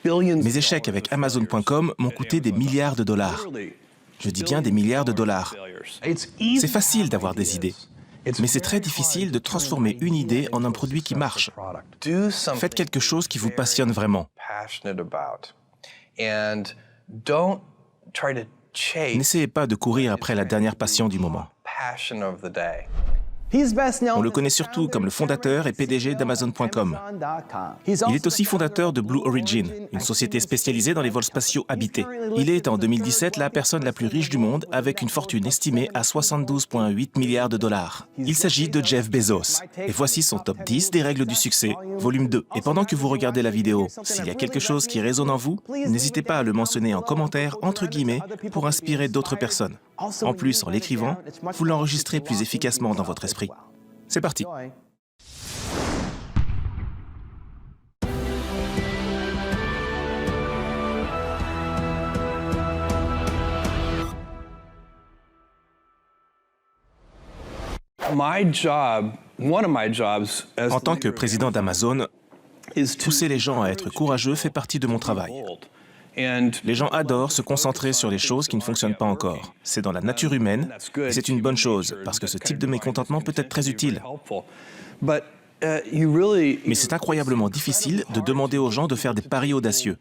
Mes échecs avec Amazon.com m'ont coûté des milliards de dollars. Je dis bien des milliards de dollars. C'est facile d'avoir des idées, mais c'est très difficile de transformer une idée en un produit qui marche. Faites quelque chose qui vous passionne vraiment. N'essayez pas de courir après la dernière passion du moment. On le connaît surtout comme le fondateur et PDG d'Amazon.com. Il est aussi fondateur de Blue Origin, une société spécialisée dans les vols spatiaux habités. Il est en 2017 la personne la plus riche du monde avec une fortune estimée à 72,8 milliards de dollars. Il s'agit de Jeff Bezos. Et voici son top 10 des règles du succès, volume 2. Et pendant que vous regardez la vidéo, s'il y a quelque chose qui résonne en vous, n'hésitez pas à le mentionner en commentaire entre guillemets pour inspirer d'autres personnes. En plus, en l'écrivant, vous l'enregistrez plus efficacement dans votre esprit. C'est parti. En tant que président d'Amazon, pousser les gens à être courageux fait partie de mon travail. Les gens adorent se concentrer sur les choses qui ne fonctionnent pas encore. C'est dans la nature humaine, et c'est une bonne chose, parce que ce type de mécontentement peut être très utile. Mais c'est incroyablement difficile de demander aux gens de faire des paris audacieux.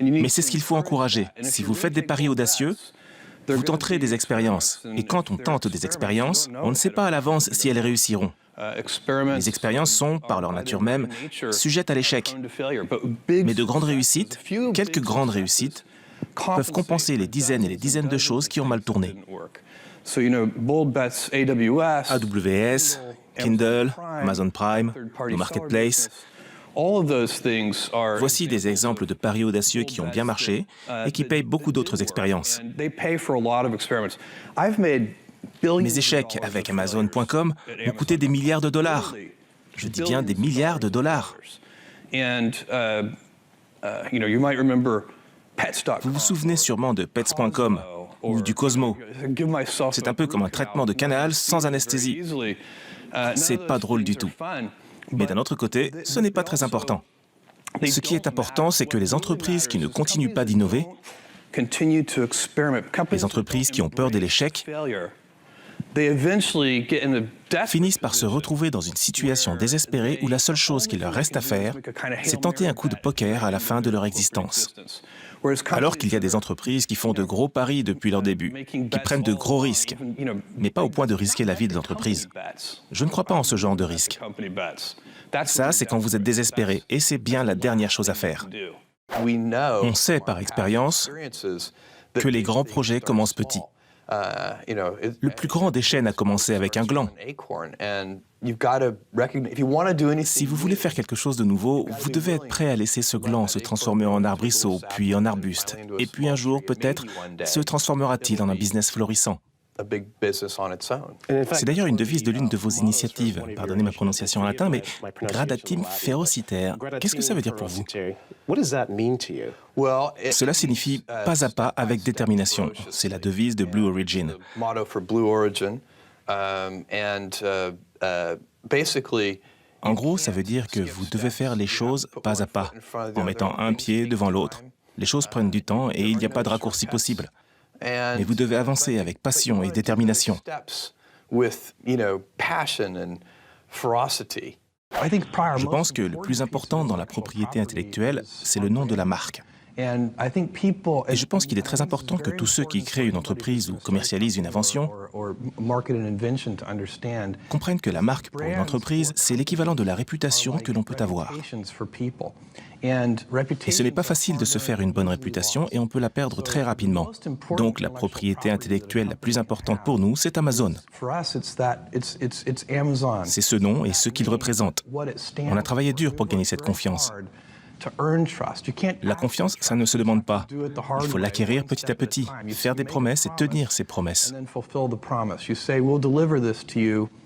Mais c'est ce qu'il faut encourager. Si vous faites des paris audacieux, vous tenterez des expériences. Et quand on tente des expériences, on ne sait pas à l'avance si elles réussiront. Les expériences sont, par leur nature même, sujettes à l'échec. Mais de grandes réussites, quelques grandes réussites, peuvent compenser les dizaines et les dizaines de choses qui ont mal tourné. AWS, Kindle, Amazon Prime, le Marketplace. Voici des exemples de paris audacieux qui ont bien marché et qui payent beaucoup d'autres expériences. Mes échecs avec Amazon.com m'ont coûté des milliards de dollars. Je dis bien des milliards de dollars. Vous vous souvenez sûrement de Pets.com ou du Cosmo. C'est un peu comme un traitement de canal sans anesthésie. C'est pas drôle du tout. Mais d'un autre côté, ce n'est pas très important. Ce qui est important, c'est que les entreprises qui ne continuent pas d'innover, les entreprises qui ont peur de l'échec, finissent par se retrouver dans une situation désespérée où la seule chose qu'il leur reste à faire, c'est tenter un coup de poker à la fin de leur existence. Alors qu'il y a des entreprises qui font de gros paris depuis leur début, qui prennent de gros risques, mais pas au point de risquer la vie de l'entreprise. Je ne crois pas en ce genre de risque. Ça, c'est quand vous êtes désespéré, et c'est bien la dernière chose à faire. On sait par expérience que les grands projets commencent petits. Le plus grand des chênes a commencé avec un gland. Si vous voulez faire quelque chose de nouveau, vous devez être prêt à laisser ce gland se transformer en arbrisseau, puis en arbuste. Et puis un jour, peut-être, se transformera-t-il en un business florissant. C'est d'ailleurs une devise de l'une de vos initiatives. Pardonnez ma prononciation en latin, mais gradatim ferociter. Qu'est-ce que ça veut dire pour vous? Cela signifie pas à pas avec détermination. C'est la devise de Blue Origin. En gros, ça veut dire que vous devez faire les choses pas à pas, en mettant un pied devant l'autre. Les choses prennent du temps et il n'y a pas de raccourci possible. Mais vous devez avancer avec passion et détermination. Je pense que le plus important dans la propriété intellectuelle, c'est le nom de la marque. Et je pense qu'il est très important que tous ceux qui créent une entreprise ou commercialisent une invention comprennent que la marque pour une entreprise, c'est l'équivalent de la réputation que l'on peut avoir. Et ce n'est pas facile de se faire une bonne réputation et on peut la perdre très rapidement. Donc la propriété intellectuelle la plus importante pour nous, c'est Amazon. C'est ce nom et ce qu'il représente. On a travaillé dur pour gagner cette confiance. La confiance, ça ne se demande pas. Il faut l'acquérir petit à petit, faire des promesses et tenir ces promesses.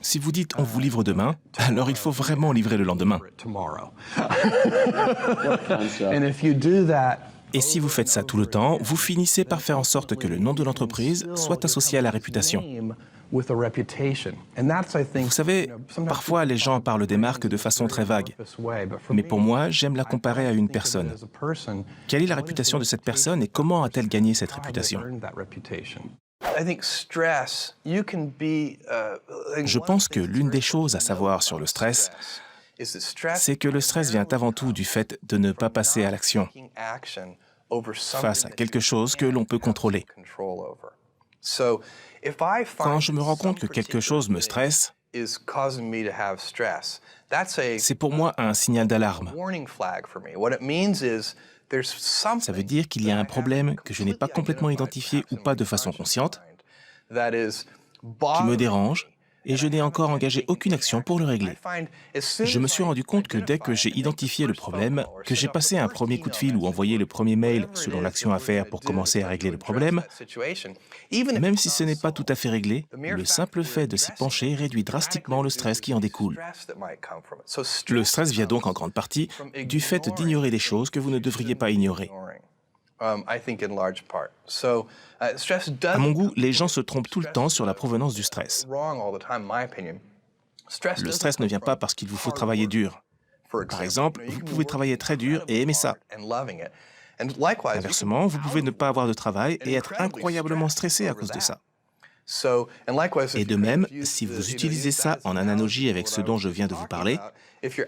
Si vous dites « on vous livre demain », alors il faut vraiment livrer le lendemain. Et si vous faites ça tout le temps, vous finissez par faire en sorte que le nom de l'entreprise soit associé à la réputation. Vous savez, parfois les gens parlent des marques de façon très vague. Mais pour moi, j'aime la comparer à une personne. Quelle est la réputation de cette personne et comment a-t-elle gagné cette réputation? Je pense que l'une des choses à savoir sur le stress, c'est que le stress vient avant tout du fait de ne pas passer à l'action face à quelque chose que l'on peut contrôler. Quand je me rends compte que quelque chose me stresse, c'est pour moi un signal d'alarme. Ça veut dire qu'il y a un problème que je n'ai pas complètement identifié ou pas de façon consciente, qui me dérange, et je n'ai encore engagé aucune action pour le régler. Je me suis rendu compte que dès que j'ai identifié le problème, que j'ai passé un premier coup de fil ou envoyé le premier mail selon l'action à faire pour commencer à régler le problème, même si ce n'est pas tout à fait réglé, le simple fait de s'y pencher réduit drastiquement le stress qui en découle. Le stress vient donc en grande partie du fait d'ignorer des choses que vous ne devriez pas ignorer. À mon goût, les gens se trompent tout le temps sur la provenance du stress. Le stress ne vient pas parce qu'il vous faut travailler dur. Par exemple, vous pouvez travailler très dur et aimer ça. Inversement, vous pouvez ne pas avoir de travail et être incroyablement stressé à cause de ça. Et de même, si vous utilisez ça en analogie avec ce dont je viens de vous parler,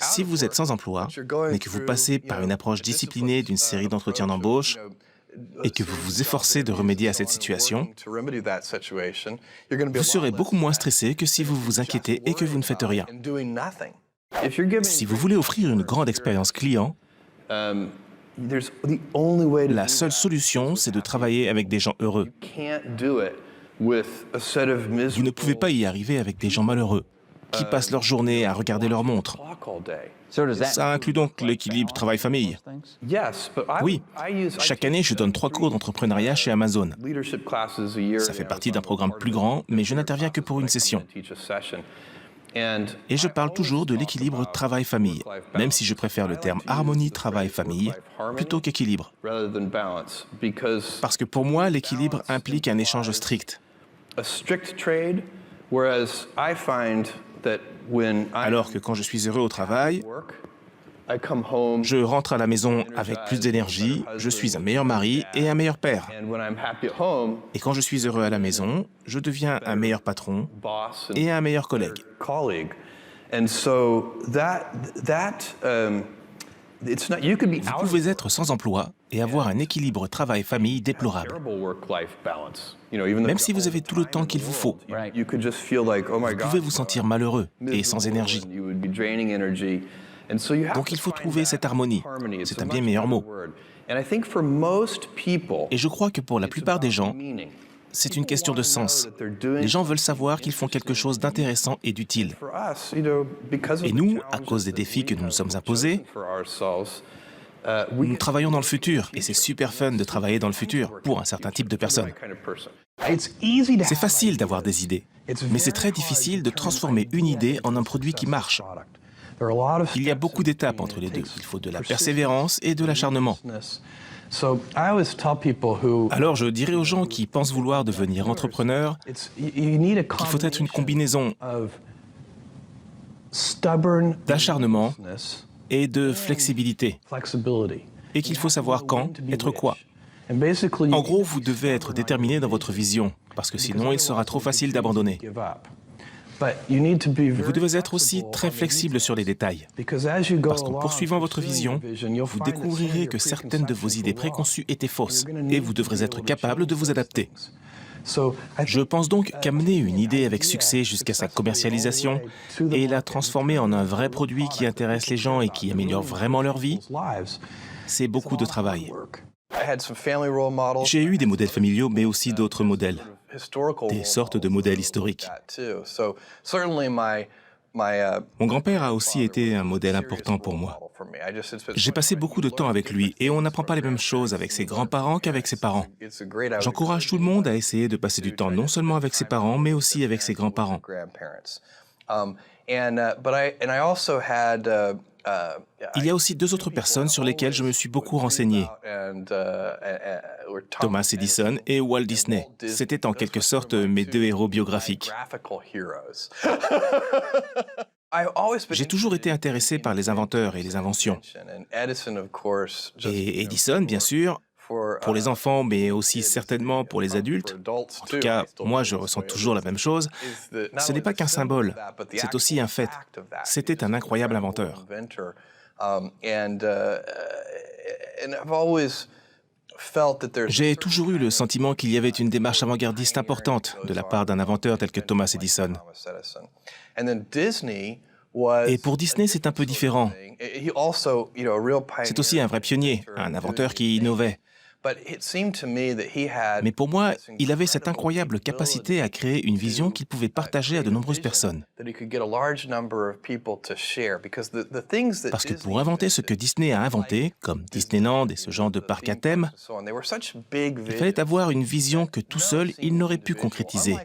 si vous êtes sans emploi, mais que vous passez par une approche disciplinée d'une série d'entretiens d'embauche, et que vous vous efforcez de remédier à cette situation, vous serez beaucoup moins stressé que si vous vous inquiétez et que vous ne faites rien. Si vous voulez offrir une grande expérience client, la seule solution, c'est de travailler avec des gens heureux. Vous ne pouvez pas y arriver avec des gens malheureux, qui passent leur journée à regarder leur montre. Ça inclut donc l'équilibre travail-famille. Oui, chaque année, je donne 3 cours d'entrepreneuriat chez Amazon. Ça fait partie d'un programme plus grand, mais je n'interviens que pour une session. Et je parle toujours de l'équilibre travail-famille, même si je préfère le terme harmonie travail-famille plutôt qu'équilibre. Parce que pour moi, l'équilibre implique un échange strict. Alors que quand je suis heureux au travail, je rentre à la maison avec plus d'énergie, je suis un meilleur mari et un meilleur père. Et quand je suis heureux à la maison, je deviens un meilleur patron et un meilleur collègue. Vous pouvez être sans emploi et avoir un équilibre travail-famille déplorable. Même si vous avez tout le temps qu'il vous faut, vous pouvez vous sentir malheureux et sans énergie. Donc il faut trouver cette harmonie. C'est un bien meilleur mot. Et je crois que pour la plupart des gens, c'est une question de sens. Les gens veulent savoir qu'ils font quelque chose d'intéressant et d'utile. Et nous, à cause des défis que nous nous sommes imposés, nous travaillons dans le futur, et c'est super fun de travailler dans le futur pour un certain type de personnes. C'est facile d'avoir des idées, mais c'est très difficile de transformer une idée en un produit qui marche. Il y a beaucoup d'étapes entre les deux. Il faut de la persévérance et de l'acharnement. Alors je dirais aux gens qui pensent vouloir devenir entrepreneurs qu'il faut être une combinaison d'acharnement et de flexibilité, et qu'il faut savoir quand, être quoi. En gros, vous devez être déterminé dans votre vision, parce que sinon il sera trop facile d'abandonner. Mais vous devez être aussi très flexible sur les détails, parce qu'en poursuivant votre vision, vous découvrirez que certaines de vos idées préconçues étaient fausses, et vous devrez être capable de vous adapter. Je pense donc qu'amener une idée avec succès jusqu'à sa commercialisation et la transformer en un vrai produit qui intéresse les gens et qui améliore vraiment leur vie, c'est beaucoup de travail. J'ai eu des modèles familiaux, mais aussi d'autres modèles. Des sortes de modèles historiques. Mon grand-père a aussi été un modèle important pour moi. J'ai passé beaucoup de temps avec lui et on n'apprend pas les mêmes choses avec ses grands-parents qu'avec ses parents. J'encourage tout le monde à essayer de passer du temps non seulement avec ses parents, mais aussi avec ses grands-parents. Il y a aussi deux autres personnes sur lesquelles je me suis beaucoup renseigné. Thomas Edison et Walt Disney. C'était en quelque sorte mes deux héros biographiques. J'ai toujours été intéressé par les inventeurs et les inventions. Et Edison, bien sûr, pour les enfants, mais aussi certainement pour les adultes. En tout cas, moi, je ressens toujours la même chose. Ce n'est pas qu'un symbole, c'est aussi un fait. C'était un incroyable inventeur. J'ai toujours eu le sentiment qu'il y avait une démarche avant-gardiste importante de la part d'un inventeur tel que Thomas Edison. Et pour Disney, c'est un peu différent. C'est aussi un vrai pionnier, un inventeur qui innovait. Mais pour moi, il avait cette incroyable capacité à créer une vision qu'il pouvait partager à de nombreuses personnes. Parce que pour inventer ce que Disney a inventé, comme Disneyland et ce genre de parc à thème, il fallait avoir une vision que tout seul, il n'aurait pu concrétiser.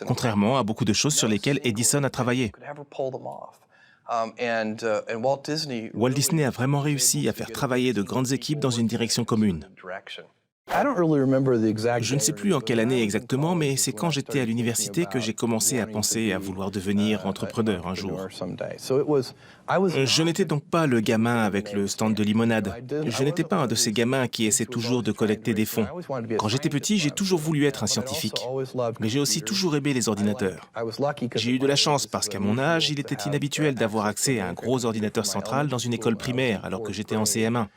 Contrairement à beaucoup de choses sur lesquelles Edison a travaillé. Walt Disney a vraiment réussi à faire travailler de grandes équipes dans une direction commune. Je ne sais plus en quelle année exactement, mais c'est quand j'étais à l'université que j'ai commencé à penser à vouloir devenir entrepreneur un jour. Je n'étais donc pas le gamin avec le stand de limonade. Je n'étais pas un de ces gamins qui essaient toujours de collecter des fonds. Quand j'étais petit, j'ai toujours voulu être un scientifique. Mais j'ai aussi toujours aimé les ordinateurs. J'ai eu de la chance parce qu'à mon âge, il était inhabituel d'avoir accès à un gros ordinateur central dans une école primaire alors que j'étais en CM1.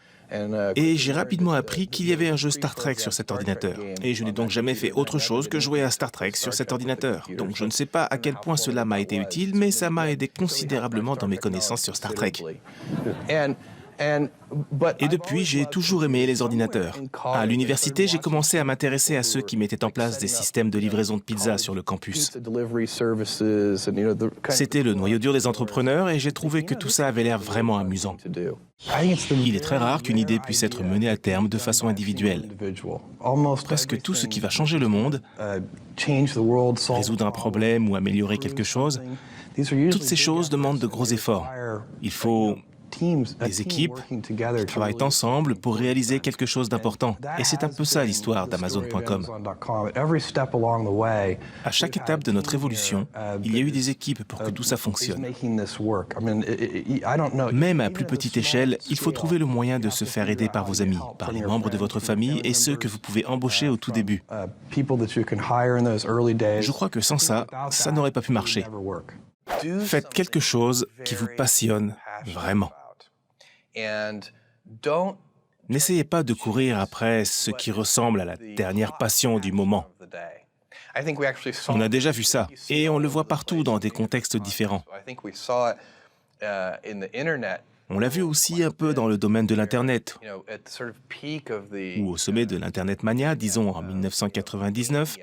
Et j'ai rapidement appris qu'il y avait un jeu Star Trek sur cet ordinateur. Et je n'ai donc jamais fait autre chose que jouer à Star Trek sur cet ordinateur. Donc je ne sais pas à quel point cela m'a été utile, mais ça m'a aidé considérablement dans mes connaissances sur Star Trek. Et depuis, j'ai toujours aimé les ordinateurs. À l'université, j'ai commencé à m'intéresser à ceux qui mettaient en place des systèmes de livraison de pizza sur le campus. C'était le noyau dur des entrepreneurs et j'ai trouvé que tout ça avait l'air vraiment amusant. Il est très rare qu'une idée puisse être menée à terme de façon individuelle. Presque tout ce qui va changer le monde, résoudre un problème ou améliorer quelque chose, toutes ces choses demandent de gros efforts. Il faut des équipes qui travaillent ensemble pour réaliser quelque chose d'important. Et c'est un peu ça l'histoire d'Amazon.com. À chaque étape de notre évolution, il y a eu des équipes pour que tout ça fonctionne. Même à plus petite échelle, il faut trouver le moyen de se faire aider par vos amis, par les membres de votre famille et ceux que vous pouvez embaucher au tout début. Je crois que sans ça, ça n'aurait pas pu marcher. Faites quelque chose qui vous passionne vraiment. N'essayez pas de courir après ce qui ressemble à la dernière passion du moment. On a déjà vu ça, et on le voit partout dans des contextes différents. On l'a vu aussi un peu dans le domaine de l'Internet, ou au sommet de l'Internet Mania, disons en 1999.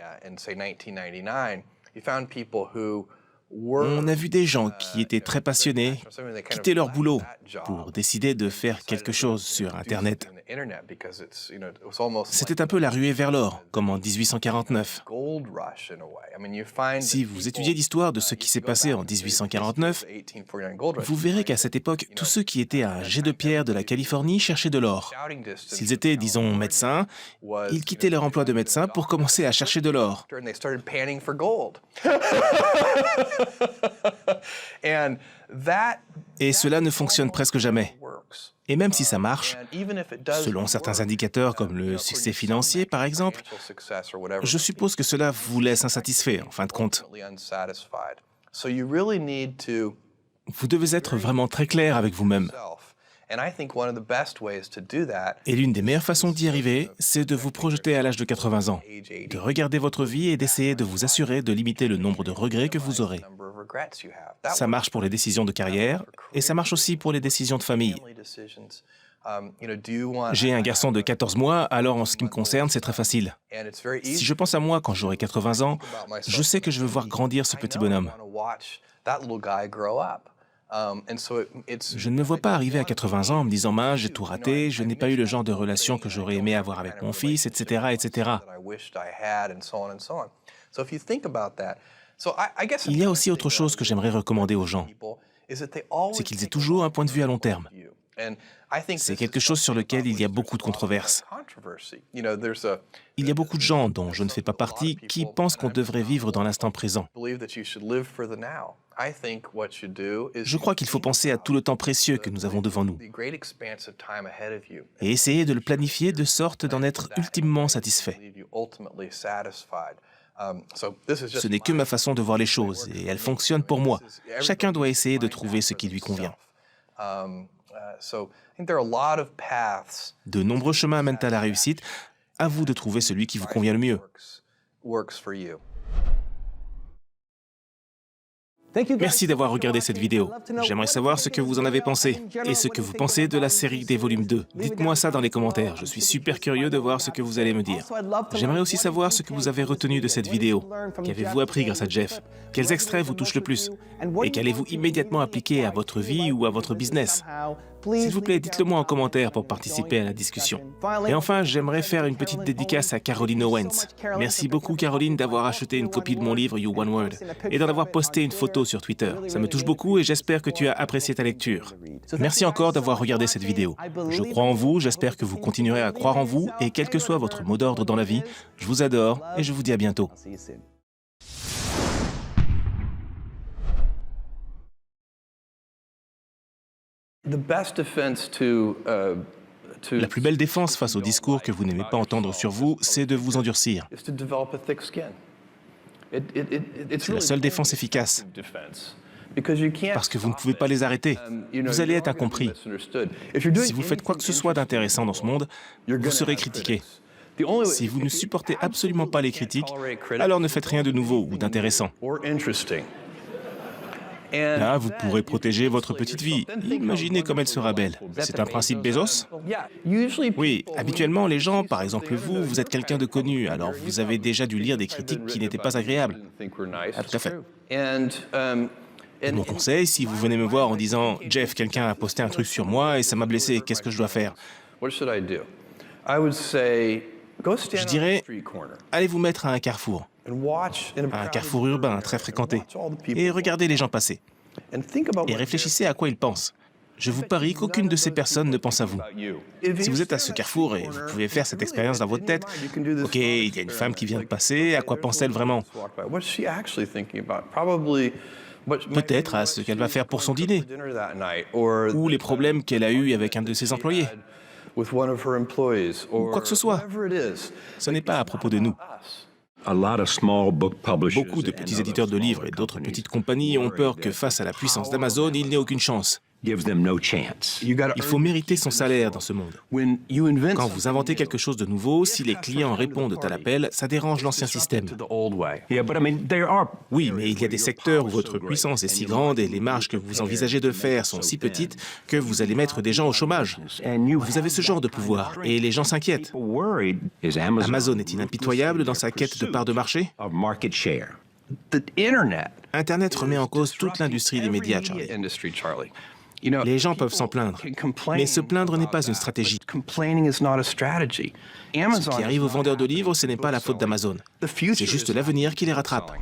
On a vu des gens qui étaient très passionnés quitter leur boulot pour décider de faire quelque chose sur Internet. C'était un peu la ruée vers l'or, comme en 1849. Si vous étudiez l'histoire de ce qui s'est passé en 1849, vous verrez qu'à cette époque, tous ceux qui étaient à un jet de pierre de la Californie cherchaient de l'or. S'ils étaient, disons, médecins, ils quittaient leur emploi de médecin pour commencer à chercher de l'or. Et cela ne fonctionne presque jamais. Et même si ça marche, selon certains indicateurs comme le succès financier par exemple, je suppose que cela vous laisse insatisfait en fin de compte. Vous devez être vraiment très clair avec vous-même. Et l'une des meilleures façons d'y arriver, c'est de vous projeter à l'âge de 80 ans, de regarder votre vie et d'essayer de vous assurer de limiter le nombre de regrets que vous aurez. Ça marche pour les décisions de carrière et ça marche aussi pour les décisions de famille. J'ai un garçon de 14 mois, alors en ce qui me concerne, c'est très facile. Si je pense à moi quand j'aurai 80 ans, je sais que je veux voir grandir ce petit bonhomme. Je ne me vois pas arriver à 80 ans en me disant « mince, j'ai tout raté, je n'ai pas eu le genre de relation que j'aurais aimé avoir avec mon fils, etc. etc. » Il y a aussi autre chose que j'aimerais recommander aux gens. c'est qu'ils aient toujours un point de vue à long terme. C'est quelque chose sur lequel il y a beaucoup de controverses. Il y a beaucoup de gens, dont je ne fais pas partie, qui pensent qu'on devrait vivre dans l'instant présent. Je crois qu'il faut penser à tout le temps précieux que nous avons devant nous et essayer de le planifier de sorte d'en être ultimement satisfait. Ce n'est que ma façon de voir les choses et elle fonctionne pour moi. Chacun doit essayer de trouver ce qui lui convient. De nombreux chemins mènent à la réussite. À vous de trouver celui qui vous convient le mieux. Merci d'avoir regardé cette vidéo. J'aimerais savoir ce que vous en avez pensé et ce que vous pensez de la série des volumes 2. Dites-moi ça dans les commentaires, je suis super curieux de voir ce que vous allez me dire. J'aimerais aussi savoir ce que vous avez retenu de cette vidéo. Qu'avez-vous appris grâce à Jeff? Quels extraits vous touchent le plus? Et qu'allez-vous immédiatement appliquer à votre vie ou à votre business? S'il vous plaît, dites-le moi en commentaire pour participer à la discussion. Et enfin, j'aimerais faire une petite dédicace à Caroline Owens. Merci beaucoup, Caroline, d'avoir acheté une copie de mon livre You One Word et d'en avoir posté une photo sur Twitter. Ça me touche beaucoup et j'espère que tu as apprécié ta lecture. Merci encore d'avoir regardé cette vidéo. Je crois en vous, j'espère que vous continuerez à croire en vous et quel que soit votre mot d'ordre dans la vie, je vous adore et je vous dis à bientôt. La plus belle défense face au discours que vous n'aimez pas entendre sur vous, c'est de vous endurcir. C'est la seule défense efficace. Parce que vous ne pouvez pas les arrêter. Vous allez être incompris. Si vous faites quoi que ce soit d'intéressant dans ce monde, vous serez critiqué. Si vous ne supportez absolument pas les critiques, alors ne faites rien de nouveau ou d'intéressant. Là, vous pourrez protéger votre petite vie. Imaginez comme elle sera belle. C'est un principe Bezos? Oui, habituellement, les gens, par exemple vous, vous êtes quelqu'un de connu, alors vous avez déjà dû lire des critiques qui n'étaient pas agréables. Ah, tout à fait. Mon conseil, si vous venez me voir en disant « Jeff, quelqu'un a posté un truc sur moi et ça m'a blessé, qu'est-ce que je dois faire ?» Je dirais « Allez vous mettre à un carrefour. » Un carrefour urbain très fréquenté, et regardez les gens passer. Et réfléchissez à quoi ils pensent. Je vous parie qu'aucune de ces personnes ne pense à vous. Si vous êtes à ce carrefour et vous pouvez faire cette expérience dans votre tête, « Ok, il y a une femme qui vient de passer, à quoi pense-t-elle vraiment ?» Peut-être à ce qu'elle va faire pour son dîner, ou les problèmes qu'elle a eus avec un de ses employés, ou quoi que ce soit. Ce n'est pas à propos de nous. Beaucoup de petits éditeurs de livres et d'autres petites compagnies ont peur que face à la puissance d'Amazon, il n'ait aucune chance. Il faut mériter son salaire dans ce monde. Quand vous inventez quelque chose de nouveau, si les clients répondent à l'appel, ça dérange l'ancien système. Oui, mais il y a des secteurs où votre puissance est si grande et les marges que vous envisagez de faire sont si petites que vous allez mettre des gens au chômage. Vous avez ce genre de pouvoir et les gens s'inquiètent. Amazon est-il impitoyable dans sa quête de part de marché? Internet remet en cause toute l'industrie des médias, Charlie. Les gens peuvent s'en plaindre, mais se plaindre n'est pas une stratégie. Ce qui arrive aux vendeurs de livres, ce n'est pas la faute d'Amazon. C'est juste l'avenir qui les rattrape.